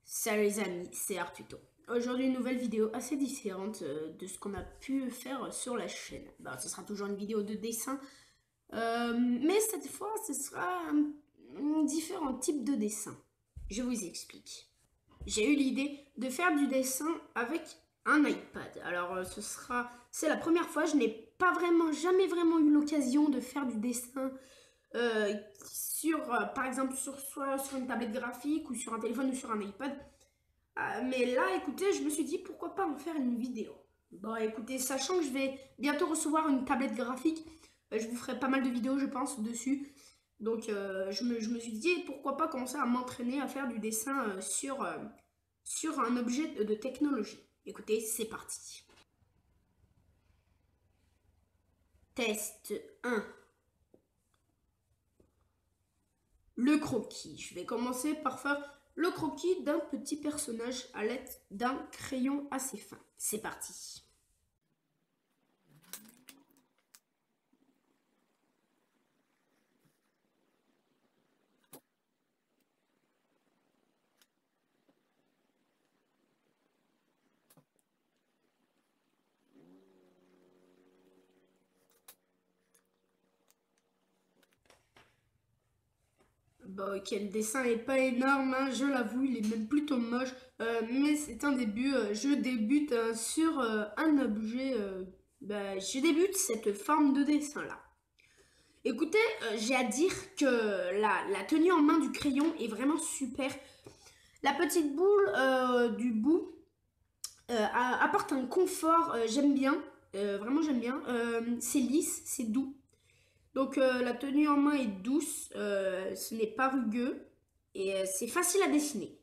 Salut les amis, c'est Artuto. Aujourd'hui, une nouvelle vidéo assez différente de ce qu'on a pu faire sur la chaîne. Ce sera toujours une vidéo de dessin, mais cette fois, ce sera un différent type de dessin. Je vous explique. J'ai eu l'idée de faire du dessin avec un iPad. Alors, c'est la première fois, je n'ai pas jamais vraiment eu l'occasion de faire du dessin par exemple, soit sur une tablette graphique ou sur un téléphone ou sur un iPad. Mais là, écoutez, je me suis dit pourquoi pas en faire une vidéo. Bon, écoutez, sachant que je vais bientôt recevoir une tablette graphique, je vous ferai pas mal de vidéos, je pense, dessus. Donc, je me suis dit pourquoi pas commencer à m'entraîner à faire du dessin sur un objet de technologie. Écoutez, c'est parti. Test 1. Le croquis. Je vais commencer par faire le croquis d'un petit personnage à l'aide d'un crayon assez fin. C'est parti. Bon, ok, le dessin est pas énorme, hein, je l'avoue, il est même plutôt moche, mais c'est un début. Je débute sur un objet, je débute cette forme de dessin là. Écoutez, j'ai à dire que la tenue en main du crayon est vraiment super. La petite boule du bout apporte un confort, j'aime bien, vraiment j'aime bien. C'est lisse, c'est doux. Donc la tenue en main est douce, ce n'est pas rugueux et c'est facile à dessiner.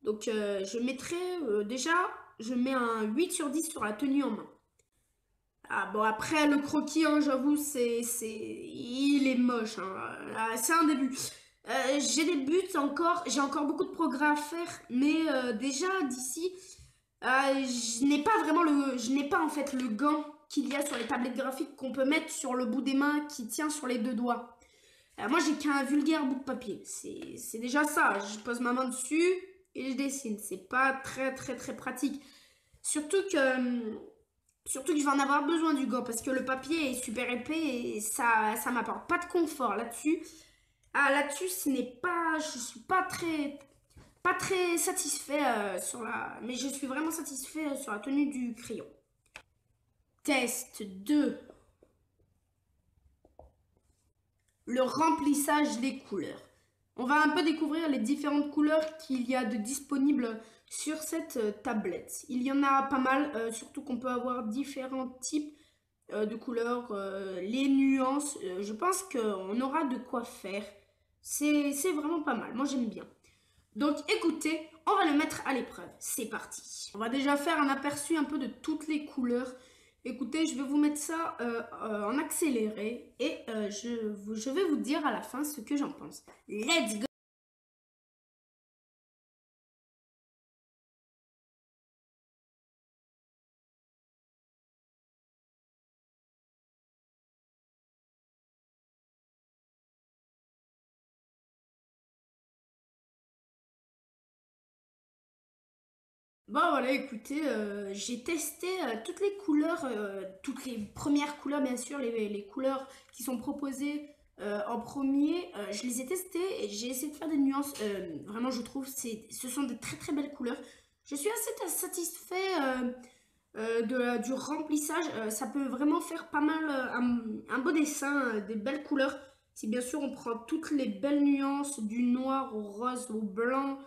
Donc je mettrai déjà, je mets un 8 sur 10 sur la tenue en main. Ah bon, après le croquis, hein, j'avoue, il est moche, hein. C'est un début. J'ai encore beaucoup de progrès à faire, mais déjà d'ici, je n'ai pas en fait le gant qu'il y a sur les tablettes graphiques qu'on peut mettre sur le bout des mains qui tient sur les deux doigts. Moi, j'ai qu'un vulgaire bout de papier. C'est déjà ça. Je pose ma main dessus et je dessine. C'est pas très très très pratique. Surtout que, hum, surtout que je vais en avoir besoin du gant parce que le papier est super épais et ça m'apporte pas de confort là-dessus. Ah, là-dessus, je suis pas très satisfait mais je suis vraiment satisfait sur la tenue du crayon. Test 2. Le remplissage des couleurs. On va un peu découvrir les différentes couleurs qu'il y a de disponibles sur cette tablette. Il y en a pas mal, surtout qu'on peut avoir différents types de couleurs, les nuances. Je pense qu'on aura de quoi faire. C'est vraiment pas mal, moi j'aime bien. Donc écoutez, on va le mettre à l'épreuve. C'est parti. On va déjà faire un aperçu un peu de toutes les couleurs. Écoutez, je vais vous mettre ça en accéléré et je vais vous dire à la fin ce que j'en pense. Let's go! Bon voilà, écoutez, j'ai testé toutes les couleurs, toutes les premières couleurs bien sûr, les couleurs qui sont proposées en premier, je les ai testées et j'ai essayé de faire des nuances. Vraiment, je trouve ce sont de très très belles couleurs. Je suis assez satisfait du remplissage. Ça peut vraiment faire pas mal un beau dessin, des belles couleurs. Si bien sûr on prend toutes les belles nuances du noir au rose au blanc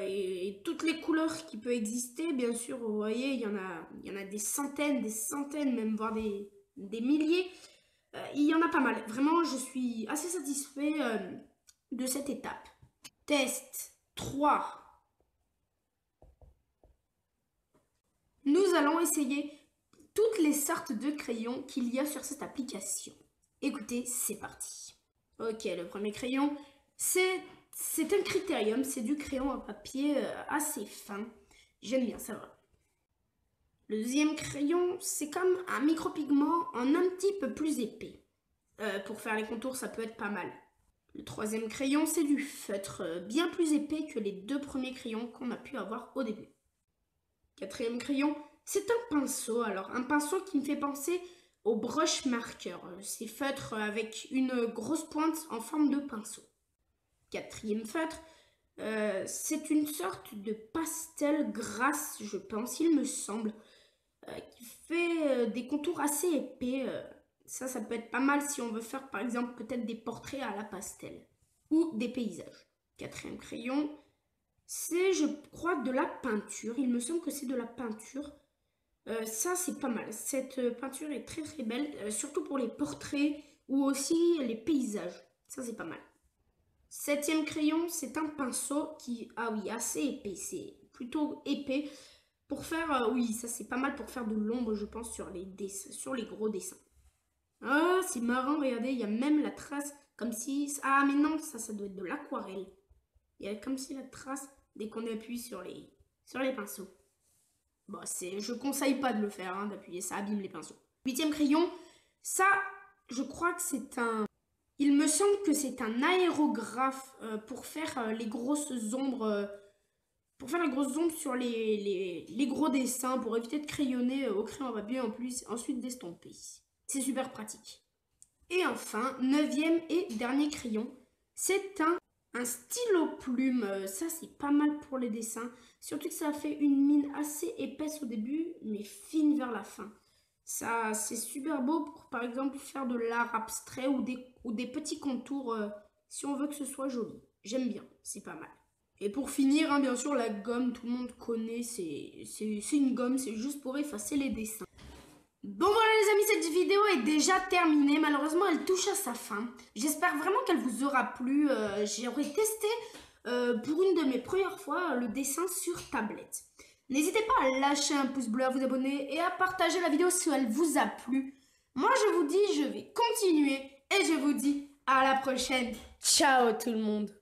et toutes les couleurs qui peuvent exister, bien sûr, vous voyez, il y en a des centaines, même voire des milliers. Il y en a pas mal. Vraiment, je suis assez satisfait de cette étape. Test 3. Nous allons essayer toutes les sortes de crayons qu'il y a sur cette application. Écoutez, c'est parti. Ok, le premier crayon, c'est un critérium, c'est du crayon à papier assez fin. J'aime bien, ça va. Le deuxième crayon, c'est comme un micropigment en un petit peu plus épais. Pour faire les contours, ça peut être pas mal. Le troisième crayon, c'est du feutre, bien plus épais que les deux premiers crayons qu'on a pu avoir au début. Quatrième crayon, c'est un pinceau. Alors, un pinceau qui me fait penser au brush marker. C'est feutre avec une grosse pointe en forme de pinceau. Quatrième feutre, c'est une sorte de pastel grasse, je pense, il me semble, qui fait des contours assez épais. Ça peut être pas mal si on veut faire par exemple peut-être des portraits à la pastel ou des paysages. Quatrième crayon, c'est je crois de la peinture, il me semble que c'est de la peinture. Ça c'est pas mal, cette peinture est très très belle, surtout pour les portraits ou aussi les paysages, ça c'est pas mal. Septième crayon, c'est un pinceau qui, ah oui, assez épais, c'est plutôt épais pour faire, oui, ça c'est pas mal pour faire de l'ombre, je pense, sur les dessins, sur les gros dessins. Ah, c'est marrant, regardez, il y a même la trace, comme si, ah mais non, ça doit être de l'aquarelle. Il y a comme si la trace dès qu'on appuie sur les pinceaux. Bon, je conseille pas de le faire, hein, d'appuyer, ça abîme les pinceaux. Huitième crayon, ça, je crois que c'est un... Il me semble que c'est un aérographe pour faire les grosses ombres... pour faire les grosses ombres sur les gros dessins, pour éviter de crayonner au crayon à papier, en plus, ensuite d'estomper. C'est super pratique. Et enfin, neuvième et dernier crayon, c'est un stylo plume. Ça, c'est pas mal pour les dessins. Surtout que ça fait une mine assez épaisse au début, mais fine vers la fin. Ça, c'est super beau pour, par exemple, faire de l'art abstrait ou des petits contours si on veut que ce soit joli. J'aime bien, c'est pas mal. Et pour finir, hein, bien sûr, la gomme, tout le monde connaît, c'est une gomme, c'est juste pour effacer les dessins. Bon voilà les amis, cette vidéo est déjà terminée, malheureusement elle touche à sa fin. J'espère vraiment qu'elle vous aura plu, j'aurais testé pour une de mes premières fois le dessin sur tablette. N'hésitez pas à lâcher un pouce bleu, à vous abonner et à partager la vidéo si elle vous a plu. Moi je vous dis, je vais continuer et je vous dis à la prochaine. Ciao tout le monde.